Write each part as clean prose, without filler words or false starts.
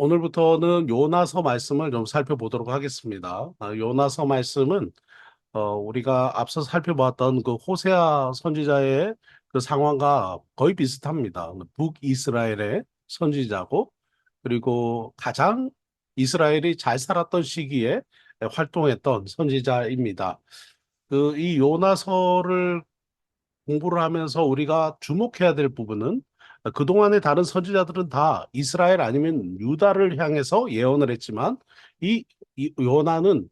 오늘부터는 요나서 말씀을 좀 살펴보도록 하겠습니다. 요나서 말씀은 우리가 앞서 살펴봤던 그 호세아 선지자의 그 상황과 거의 비슷합니다. 북이스라엘의 선지자고, 그리고 가장 이스라엘이 잘 살았던 시기에 활동했던 선지자입니다. 이 요나서를 공부를 하면서 우리가 주목해야 될 부분은, 그동안의 다른 선지자들은 다 이스라엘 아니면 유다를 향해서 예언을 했지만 이 요나는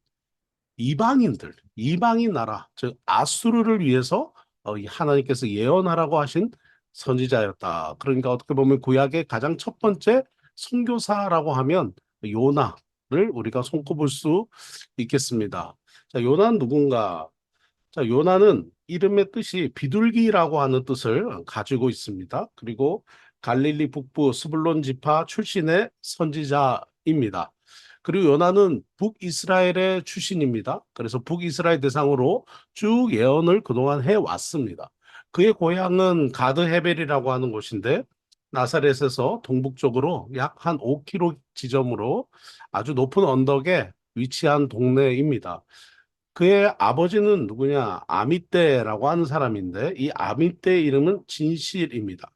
이방인 나라, 즉 아수르를 위해서 이 하나님께서 예언하라고 하신 선지자였다. 그러니까 어떻게 보면 구약의 가장 첫 번째 선교사라고 하면 요나를 우리가 손꼽을 수 있겠습니다. 자, 요나는 누군가? 자, 요나는 이름의 뜻이 비둘기라고 하는 뜻을 가지고 있습니다. 그리고 갈릴리 북부 스불론 지파 출신의 선지자입니다. 그리고 요나는 북이스라엘의 출신입니다. 그래서 북이스라엘 대상으로 쭉 예언을 그동안 해왔습니다. 그의 고향은 가드 헤벨이라고 하는 곳인데, 나사렛에서 동북쪽으로 약 한 5km 지점으로 아주 높은 언덕에 위치한 동네입니다. 그의 아버지는 누구냐? 아미떼라고 하는 사람인데, 이 아미떼의 이름은 진실입니다.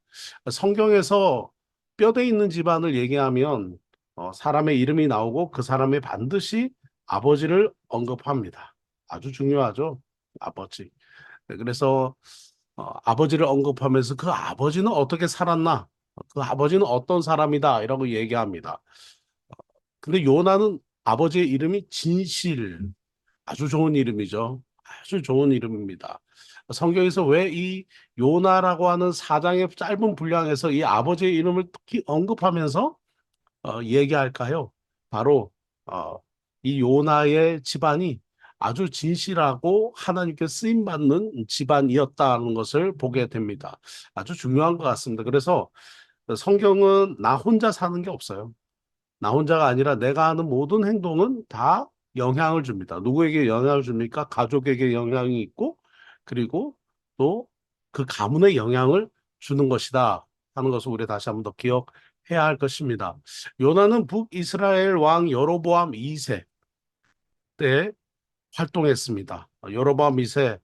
성경에서 뼈대 있는 집안을 얘기하면 사람의 이름이 나오고 그 사람의 반드시 아버지를 언급합니다. 아주 중요하죠. 아버지. 네, 그래서 아버지를 언급하면서 그 아버지는 어떻게 살았나? 그 아버지는 어떤 사람이다. 이라고 얘기합니다. 근데 요나는 아버지의 이름이 진실. 아주 좋은 이름이죠. 아주 좋은 이름입니다. 성경에서 왜 이 요나라고 하는 사장의 짧은 분량에서 이 아버지의 이름을 특히 언급하면서 얘기할까요? 바로 어, 이 요나의 집안이 아주 진실하고 하나님께 쓰임 받는 집안이었다는 것을 보게 됩니다. 아주 중요한 것 같습니다. 그래서 성경은 나 혼자 사는 게 없어요. 나 혼자가 아니라 내가 하는 모든 행동은 다 영향을 줍니다. 누구에게 영향을 줍니까? 가족에게 영향이 있고, 그리고 또 그 가문에 영향을 주는 것이다 하는 것을 우리 다시 한번 더 기억해야 할 것입니다. 요나는 북이스라엘 왕 여로보암 2세 때 활동했습니다. 여로보암 2세,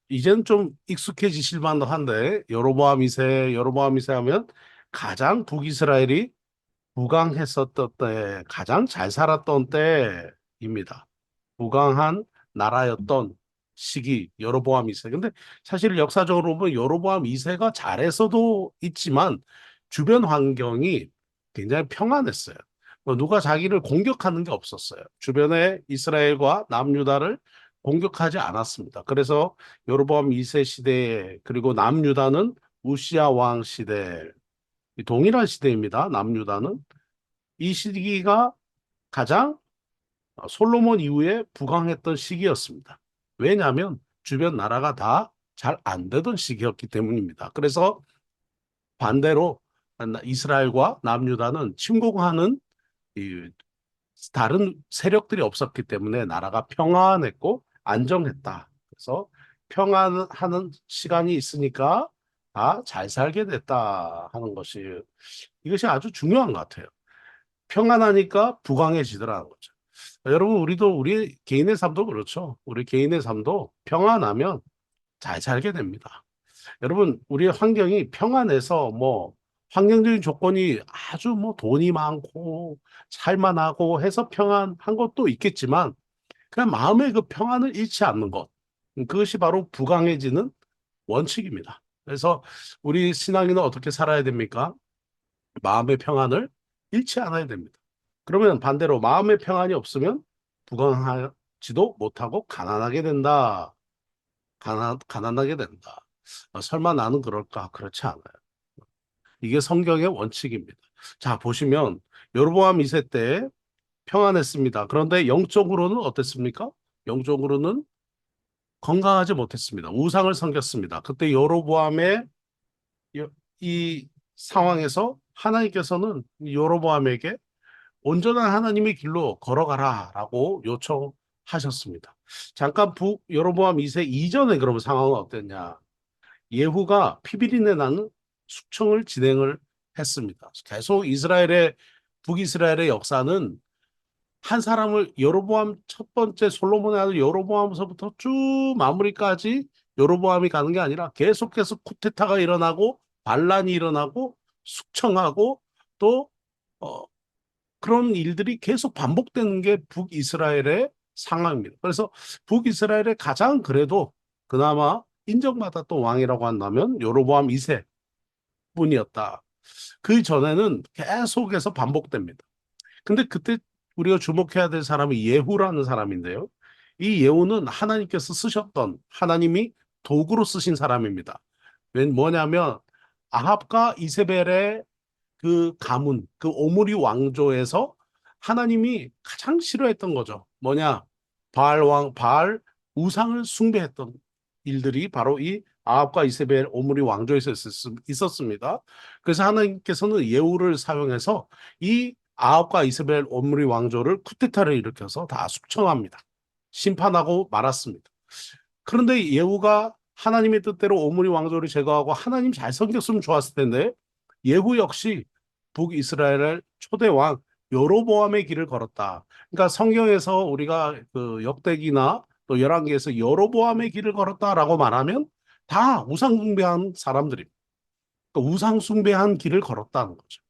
이제는 좀 익숙해지실 만한데, 여로보암 2세 하면 가장 북이스라엘이 부강했었던 때, 가장 잘 살았던 때입니다. 부강한 나라였던 시기, 여로보암 2세. 근데 사실 역사적으로 보면 여로보암 2세가 잘해서도 있지만 주변 환경이 굉장히 평안했어요. 뭐 누가 자기를 공격하는 게 없었어요. 주변에 이스라엘과 남유다를 공격하지 않았습니다. 그래서 여로보암 2세 시대에, 그리고 남유다는 우시야 왕 시대, 동일한 시대입니다. 남유다는. 이 시기가 가장 솔로몬 이후에 부강했던 시기였습니다. 왜냐하면 주변 나라가 다 잘 안 되던 시기였기 때문입니다. 그래서 반대로 이스라엘과 남유다는 침공하는 이 다른 세력들이 없었기 때문에 나라가 평안했고 안정했다. 그래서 평안하는 시간이 있으니까 다 잘 살게 됐다 하는 것이, 이것이 아주 중요한 것 같아요. 평안하니까 부강해지더라는 거죠. 여러분, 우리도 우리 개인의 삶도 그렇죠. 우리 개인의 삶도 평안하면 잘 살게 됩니다. 여러분, 우리의 환경이 평안해서 뭐 환경적인 조건이 아주 뭐 돈이 많고 살만하고 해서 평안한 것도 있겠지만, 그냥 마음의 그 평안을 잃지 않는 것, 그것이 바로 부강해지는 원칙입니다. 그래서 우리 신앙인은 어떻게 살아야 됩니까? 마음의 평안을 잃지 않아야 됩니다. 그러면 반대로 마음의 평안이 없으면 부강하지도 못하고 가난하게 된다. 가난하게 된다. 설마 나는 그럴까? 그렇지 않아요. 이게 성경의 원칙입니다. 자, 보시면 여로보암 2세 때 평안했습니다. 그런데 영적으로는 어땠습니까? 영적으로는 건강하지 못했습니다. 우상을 섬겼습니다. 그때 여로보암의 이 상황에서 하나님께서는 여로보암에게 온전한 하나님의 길로 걸어가라라고 요청하셨습니다. 잠깐 여로보암 2세 이전에 그러면 상황은 어땠냐? 예후가 피비린내 나는 숙청을 진행을 했습니다. 계속 이스라엘의 북이스라엘의 역사는 한 사람을 여로보암 첫 번째 솔로몬의 아들 여로보암서부터 쭉 마무리까지 여로보암이 가는 게 아니라 계속해서 쿠데타가 일어나고 반란이 일어나고 숙청하고 또 어, 그런 일들이 계속 반복되는 게 북이스라엘의 상황입니다. 그래서 북이스라엘의 가장 그래도 그나마 인정받았던 왕이라고 한다면 여로보암 2세 뿐이었다. 그 전에는 계속해서 반복됩니다. 근데 그때 우리가 주목해야 될 사람이 예후라는 사람인데요. 이 예후는 하나님께서 쓰셨던 하나님이 도구로 쓰신 사람입니다. 뭐냐면 아합과 이세벨의 그 가문, 그 오므리 왕조에서 하나님이 가장 싫어했던 거죠. 뭐냐? 바알 우상을 숭배했던 일들이 바로 이 아합과 이세벨 오므리 왕조에서 있었습니다. 그래서 하나님께서는 예후를 사용해서 이 아합과 이세벨 오므리 왕조를 쿠데타를 일으켜서 다 숙청합니다. 심판하고 말았습니다. 그런데 예후가 하나님의 뜻대로 오므리 왕조를 제거하고 하나님 잘 섬겼으면 좋았을 텐데 예후 역시 북이스라엘의 초대왕 여로보암의 길을 걸었다. 그러니까 성경에서 우리가 그 역대기나 또 열왕기에서 여로보암의 길을 걸었다라고 말하면 다 우상 숭배한 사람들입니다. 그러니까 우상 숭배한 길을 걸었다는 거죠.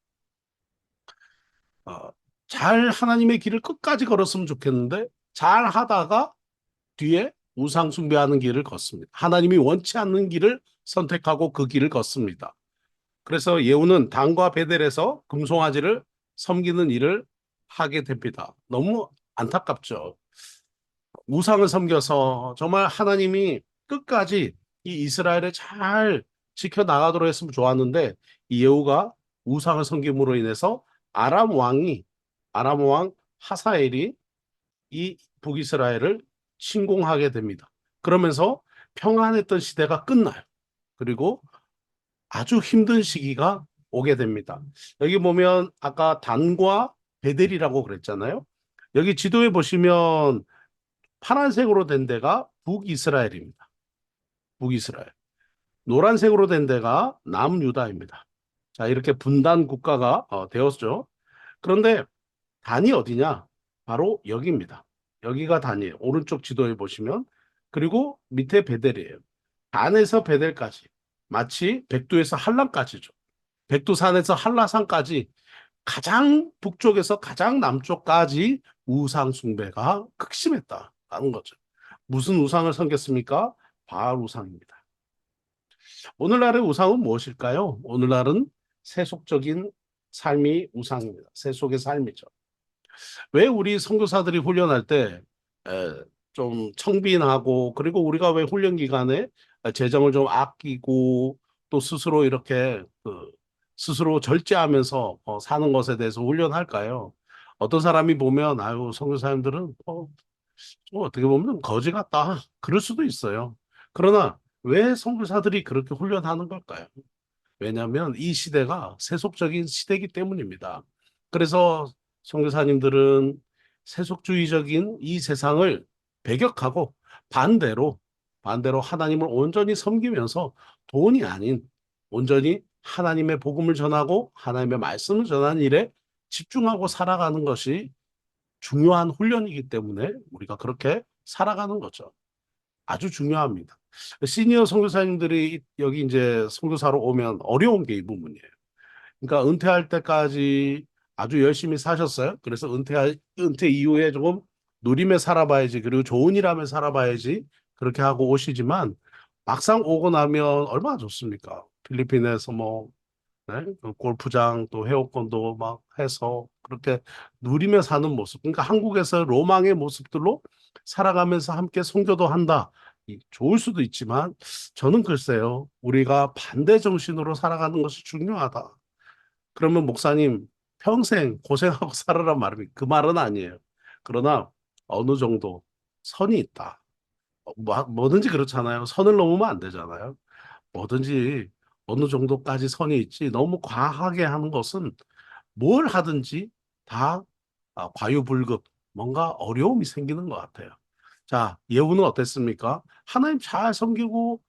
어, 잘 하나님의 길을 끝까지 걸었으면 좋겠는데 잘 하다가 뒤에 우상 숭배하는 길을 걷습니다. 하나님이 원치 않는 길을 선택하고 그 길을 걷습니다. 그래서 예후는 단과 베델에서 금송아지를 섬기는 일을 하게 됩니다. 너무 안타깝죠. 우상을 섬겨서 정말 하나님이 끝까지 이 이스라엘을 잘 지켜나가도록 했으면 좋았는데 이 예후가 우상을 섬김으로 인해서 아람 왕이 아람 왕 하사엘이 이 북이스라엘을 침공하게 됩니다. 그러면서 평안했던 시대가 끝나요. 그리고 아주 힘든 시기가 오게 됩니다. 여기 보면 아까 단과 베델이라고 그랬잖아요. 여기 지도에 보시면 파란색으로 된 데가 북이스라엘입니다. 북이스라엘. 노란색으로 된 데가 남유다입니다. 자, 이렇게 분단 국가가 되었죠. 그런데 단이 어디냐? 바로 여기입니다. 여기가 단이에요. 오른쪽 지도에 보시면. 그리고 밑에 베델이에요. 단에서 베델까지. 마치 백두에서 한람까지죠. 백두산에서 한라산까지 가장 북쪽에서 가장 남쪽까지 우상 숭배가 극심했다는 거죠. 무슨 우상을 섬겼습니까? 바알 우상입니다. 오늘날의 우상은 무엇일까요? 오늘날은 세속적인 삶이 우상입니다. 세속의 삶이죠. 왜 우리 선교사들이 훈련할 때 좀 청빈하고 그리고 우리가 왜 훈련 기간에 재정을 좀 아끼고 또 스스로 이렇게 스스로 절제하면서 사는 것에 대해서 훈련할까요? 어떤 사람이 보면 아유 선교사님들은 좀 어떻게 보면 거지 같다 그럴 수도 있어요. 그러나 왜 선교사들이 그렇게 훈련하는 걸까요? 왜냐하면 이 시대가 세속적인 시대이기 때문입니다. 그래서 선교사님들은 세속주의적인 이 세상을 배격하고 반대로 하나님을 온전히 섬기면서 돈이 아닌 온전히 하나님의 복음을 전하고 하나님의 말씀을 전하는 일에 집중하고 살아가는 것이 중요한 훈련이기 때문에 우리가 그렇게 살아가는 거죠. 아주 중요합니다. 시니어 선교사님들이 여기 이제 선교사로 오면 어려운 게 이 부분이에요. 그러니까 은퇴할 때까지 아주 열심히 사셨어요. 그래서 은퇴 이후에 조금 누리며 살아봐야지, 그리고 좋은 일 하며 살아봐야지, 그렇게 하고 오시지만 막상 오고 나면 얼마나 좋습니까? 필리핀에서 뭐, 네? 그 골프장 또 회원권도 막 해서 그렇게 누리며 사는 모습. 그러니까 한국에서 로망의 모습들로 살아가면서 함께 선교도 한다. 좋을 수도 있지만 저는 글쎄요, 우리가 반대 정신으로 살아가는 것이 중요하다. 그러면 목사님 평생 고생하고 살아란 말이 그 말은 아니에요. 그러나 어느 정도 선이 있다. 뭐든지 그렇잖아요. 선을 넘으면 안 되잖아요. 뭐든지 어느 정도까지 선이 있지 너무 과하게 하는 것은 뭘 하든지 다 과유불급 뭔가 어려움이 생기는 것 같아요. 자, 예후는 어땠습니까? 하나님 잘 섬기고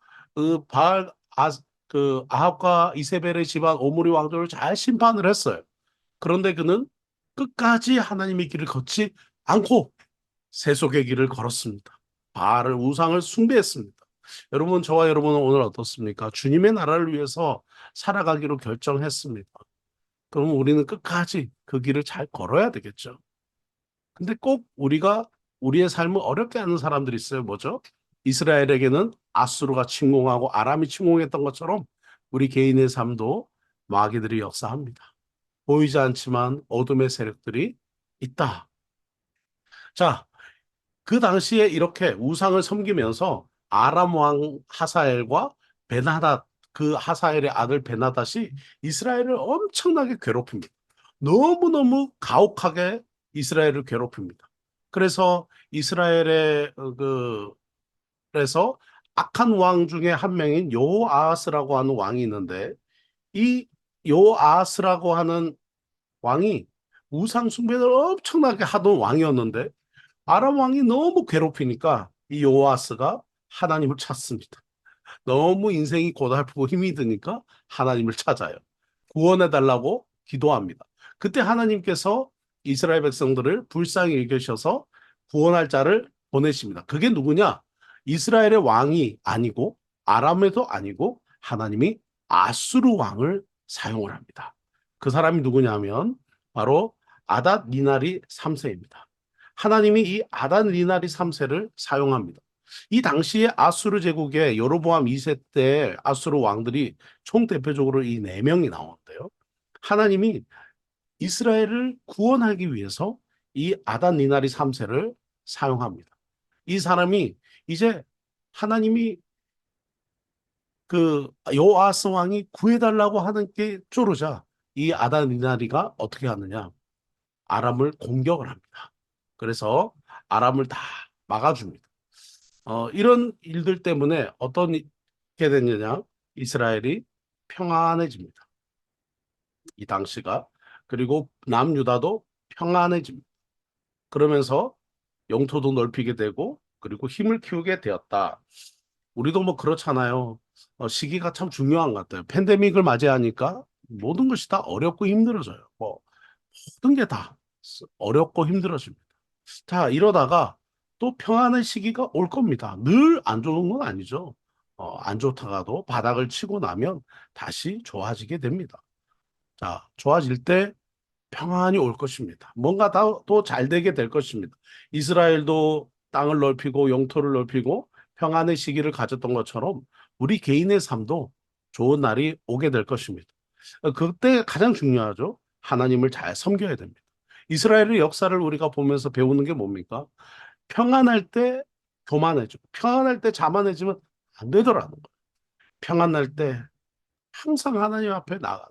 그 아합과 이세벨의 집안 오므리 왕조를 잘 심판을 했어요. 그런데 그는 끝까지 하나님의 길을 걷지 않고 세속의 길을 걸었습니다. 바알을 우상을 숭배했습니다. 여러분, 저와 여러분은 오늘 어떻습니까? 주님의 나라를 위해서 살아가기로 결정했습니다. 그럼 우리는 끝까지 그 길을 잘 걸어야 되겠죠. 근데 꼭 우리가 우리의 삶을 어렵게 하는 사람들이 있어요. 뭐죠? 이스라엘에게는 아수르가 침공하고 아람이 침공했던 것처럼 우리 개인의 삶도 마귀들이 역사합니다. 보이지 않지만 어둠의 세력들이 있다. 자, 그 당시에 이렇게 우상을 섬기면서 아람 왕 하사엘과 베나닷, 그 하사엘의 아들 베나닷이 이스라엘을 엄청나게 괴롭힙니다. 너무너무 가혹하게 이스라엘을 괴롭힙니다. 그래서 이스라엘의 그래서 악한 왕 중에 한 명인 여호아하스라고 하는 왕이 있는데, 이 여호아하스라고 하는 왕이 우상 숭배를 엄청나게 하던 왕이었는데, 아람 왕이 너무 괴롭히니까 이 여호아스가 하나님을 찾습니다. 너무 인생이 고달프고 힘이 드니까 하나님을 찾아요. 구원해 달라고 기도합니다. 그때 하나님께서 이스라엘 백성들을 불쌍히 여기셔서 구원할 자를 보내십니다. 그게 누구냐? 이스라엘의 왕이 아니고 아람에도 아니고 하나님이 아수르 왕을 사용을 합니다. 그 사람이 누구냐면 바로 아닷 니나리 3세입니다. 하나님이 이 아단 리나리 3세를 사용합니다. 이 당시에 아수르 제국의 여로보암 2세 때 아수르 왕들이 총 대표적으로 이 네 명이 나오는데요. 하나님이 이스라엘을 구원하기 위해서 이 아단 리나리 3세를 사용합니다. 이 사람이 이제 하나님이 그 여호아스 왕이 구해달라고 하는 게 쪼르자 이 아단 리나리가 어떻게 하느냐? 아람을 공격을 합니다. 그래서 아람을 다 막아줍니다. 이런 일들 때문에 어떤 게 됐느냐? 이스라엘이 평안해집니다. 이 당시가. 그리고 남유다도 평안해집니다. 그러면서 영토도 넓히게 되고 그리고 힘을 키우게 되었다. 우리도 뭐 그렇잖아요. 시기가 참 중요한 것 같아요. 팬데믹을 맞이하니까 모든 것이 다 어렵고 힘들어져요. 뭐 모든 게 다 어렵고 힘들어집니다. 자, 이러다가 또 평안의 시기가 올 겁니다. 늘 안 좋은 건 아니죠. 안 좋다가도 바닥을 치고 나면 다시 좋아지게 됩니다. 자, 좋아질 때 평안이 올 것입니다. 뭔가 더 잘 되게 될 것입니다. 이스라엘도 땅을 넓히고 영토를 넓히고 평안의 시기를 가졌던 것처럼 우리 개인의 삶도 좋은 날이 오게 될 것입니다. 그때 가장 중요하죠. 하나님을 잘 섬겨야 됩니다. 이스라엘의 역사를 우리가 보면서 배우는 게 뭡니까? 평안할 때 교만해지고 평안할 때 자만해지면 안 되더라는 거예요. 평안할 때 항상 하나님 앞에 나가.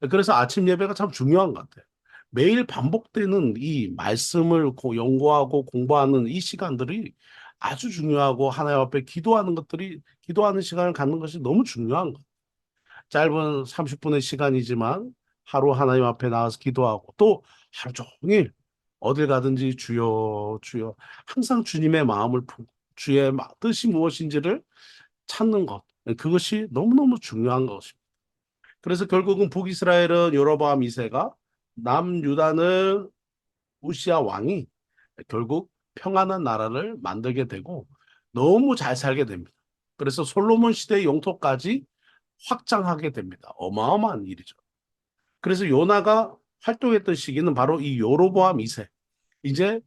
그래서 아침 예배가 참 중요한 것 같아요. 매일 반복되는 이 말씀을 연구하고 공부하는 이 시간들이 아주 중요하고 하나님 앞에 기도하는 것들이 기도하는 시간을 갖는 것이 너무 중요한 거예요. 짧은 30분의 시간이지만 하루 하나님 앞에 나와서 기도하고 또 하루 종일 어딜 가든지 주여 주여 항상 주님의 마음을 품고 주의 뜻이 무엇인지를 찾는 것, 그것이 너무너무 중요한 것입니다. 그래서 결국은 북이스라엘은 여로보암 2세가, 남유다는 우시아 왕이 결국 평안한 나라를 만들게 되고 너무 잘 살게 됩니다. 그래서 솔로몬 시대의 영토까지 확장하게 됩니다. 어마어마한 일이죠. 그래서 요나가 활동했던 시기는 바로 이 여로보암 2세. 이제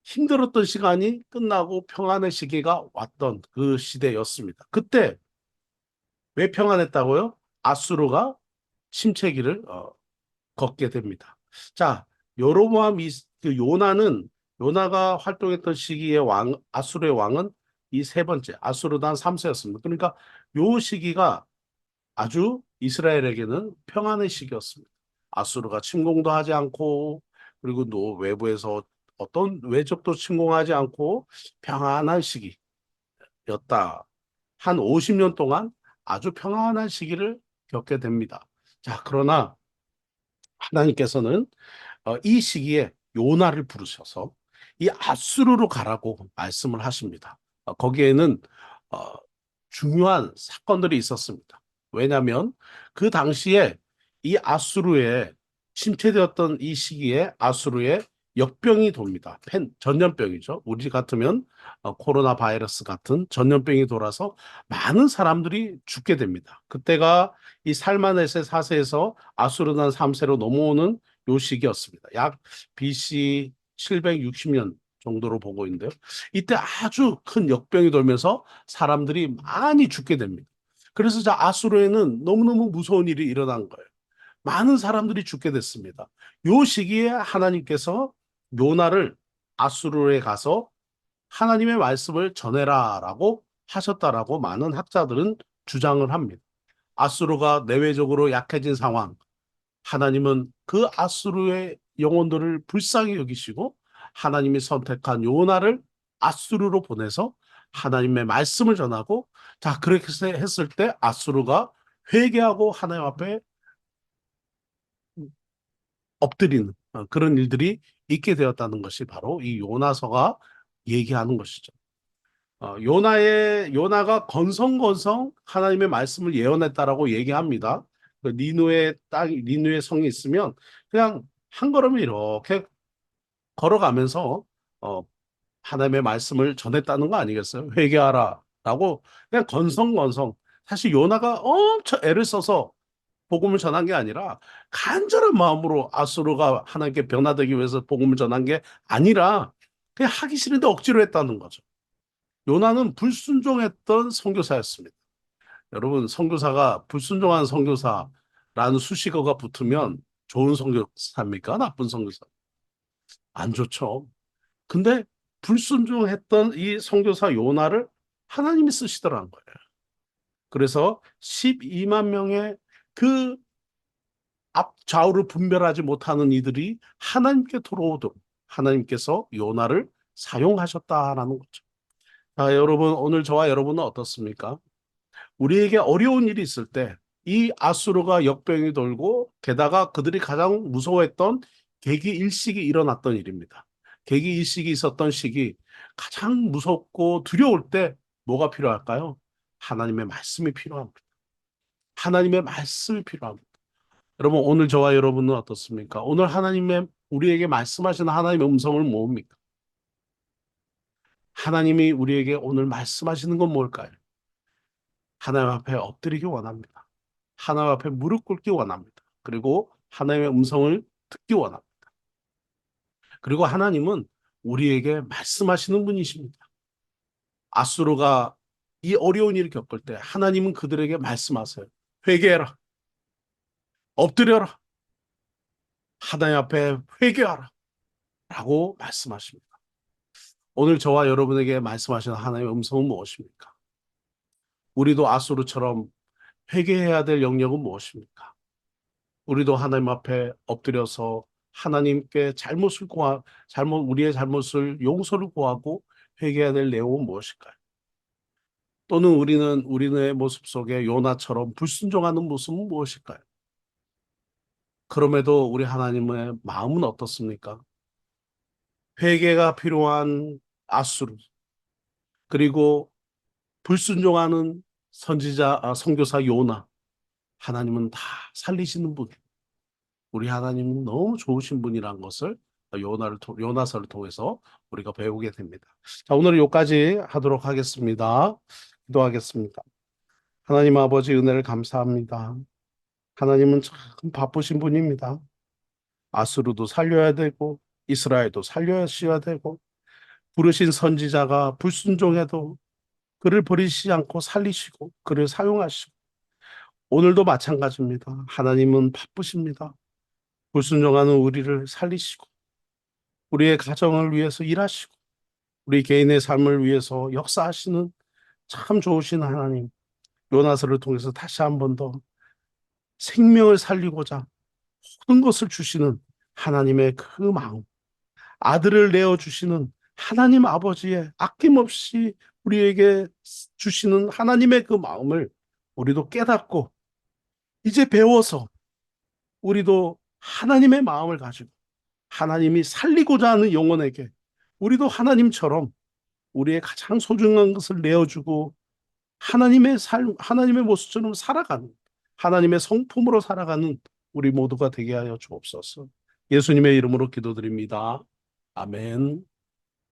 힘들었던 시간이 끝나고 평안의 시기가 왔던 그 시대였습니다. 그때 왜 평안했다고요? 아수르가 침체기를 걷게 됩니다. 자, 여로보암 그 요나가 활동했던 시기의 아수르의 왕은 이 세 번째 아수르단 3세였습니다. 그러니까 요 시기가 아주 이스라엘에게는 평안의 시기였습니다. 아수르가 침공도 하지 않고 그리고 또 외부에서 어떤 외적도 침공하지 않고 평안한 시기였다. 한 50년 동안 아주 평안한 시기를 겪게 됩니다. 자, 그러나 하나님께서는 이 시기에 요나를 부르셔서 이 아수르로 가라고 말씀을 하십니다. 거기에는 어, 중요한 사건들이 있었습니다. 왜냐하면 그 당시에 이 아수르에 침체되었던 이 시기에 아수르의 역병이 돕니다. 전염병이죠. 우리 같으면 코로나 바이러스 같은 전염병이 돌아서 많은 사람들이 죽게 됩니다. 그때가 이 살마네세 4세에서 아수르난 3세로 넘어오는 요 시기였습니다. 약 BC 760년 정도로 보고 있는데요. 이때 아주 큰 역병이 돌면서 사람들이 많이 죽게 됩니다. 그래서 아수르에는 너무너무 무서운 일이 일어난 거예요. 많은 사람들이 죽게 됐습니다. 요 시기에 하나님께서 요나를 아수르에 가서 하나님의 말씀을 전해라라고 하셨다라고 많은 학자들은 주장을 합니다. 아수르가 내외적으로 약해진 상황, 하나님은 그 아수르의 영혼들을 불쌍히 여기시고 하나님이 선택한 요나를 아수르로 보내서 하나님의 말씀을 전하고, 자, 그렇게 했을 때 아수르가 회개하고 하나님 앞에 엎드리는 그런 일들이 있게 되었다는 것이 바로 이 요나서가 얘기하는 것이죠. 요나가 건성건성 하나님의 말씀을 예언했다라고 얘기합니다. 그 니누의 성이 있으면 그냥 한 걸음을 이렇게 걸어가면서 어, 하나님의 말씀을 전했다는 거 아니겠어요? 회개하라라고 그냥 건성건성. 사실 요나가 엄청 애를 써서 복음을 전한 게 아니라 간절한 마음으로 아수르가 하나님께 변화되기 위해서 복음을 전한 게 아니라 그냥 하기 싫은데 억지로 했다는 거죠. 요나는 불순종했던 선교사였습니다. 여러분, 선교사가 불순종한 선교사라는 수식어가 붙으면 좋은 선교사입니까? 나쁜 선교사? 안 좋죠. 근데 불순종했던 이 선교사 요나를 하나님이 쓰시더라는 거예요. 그래서 12만 명의 그 앞 좌우를 분별하지 못하는 이들이 하나님께 돌아오도록 하나님께서 요나를 사용하셨다라는 거죠. 자, 여러분, 오늘 저와 여러분은 어떻습니까? 우리에게 어려운 일이 있을 때 이 아수르가 역병이 돌고 게다가 그들이 가장 무서워했던 계기 일식이 일어났던 일입니다. 계기 일식이 있었던 시기, 가장 무섭고 두려울 때 뭐가 필요할까요? 하나님의 말씀이 필요합니다. 하나님의 말씀이 필요합니다. 여러분, 오늘 저와 여러분은 어떻습니까? 오늘 하나님의 우리에게 말씀하시는 하나님의 음성을 뭡니까? 하나님이 우리에게 오늘 말씀하시는 건 뭘까요? 하나님 앞에 엎드리기 원합니다. 하나님 앞에 무릎 꿇기 원합니다. 그리고 하나님의 음성을 듣기 원합니다. 그리고 하나님은 우리에게 말씀하시는 분이십니다. 아수르가 이 어려운 일을 겪을 때 하나님은 그들에게 말씀하세요. 회개해라. 엎드려라. 하나님 앞에 회개하라. 라고 말씀하십니다. 오늘 저와 여러분에게 말씀하시는 하나님의 음성은 무엇입니까? 우리도 아수르처럼 회개해야 될 영역은 무엇입니까? 우리도 하나님 앞에 엎드려서 하나님께 우리의 잘못을 용서를 구하고 회개해야 될 내용은 무엇일까요? 또는 우리의 모습 속에 요나처럼 불순종하는 모습은 무엇일까요? 그럼에도 우리 하나님의 마음은 어떻습니까? 회개가 필요한 아수르, 그리고 불순종하는 선교사 요나, 하나님은 다 살리시는 분. 우리 하나님은 너무 좋으신 분이란 것을 요나서를 통해서 우리가 배우게 됩니다. 자, 오늘은 여기까지 하도록 하겠습니다. 기도하겠습니다. 하나님 아버지 은혜를 감사합니다. 하나님은 참 바쁘신 분입니다. 아수르도 살려야 되고 이스라엘도 살려야 되고 부르신 선지자가 불순종해도 그를 버리시지 않고 살리시고 그를 사용하시고 오늘도 마찬가지입니다. 하나님은 바쁘십니다. 불순종하는 우리를 살리시고 우리의 가정을 위해서 일하시고 우리 개인의 삶을 위해서 역사하시는 참 좋으신 하나님, 요나서를 통해서 다시 한 번 더 생명을 살리고자 모든 것을 주시는 하나님의 그 마음, 아들을 내어주시는 하나님 아버지의 아낌없이 우리에게 주시는 하나님의 그 마음을 우리도 깨닫고 이제 배워서 우리도 하나님의 마음을 가지고 하나님이 살리고자 하는 영혼에게 우리도 하나님처럼 우리의 가장 소중한 것을 내어주고 하나님의 모습처럼 살아가는, 하나님의 성품으로 살아가는 우리 모두가 되게 하여 주옵소서. 예수님의 이름으로 기도드립니다. 아멘.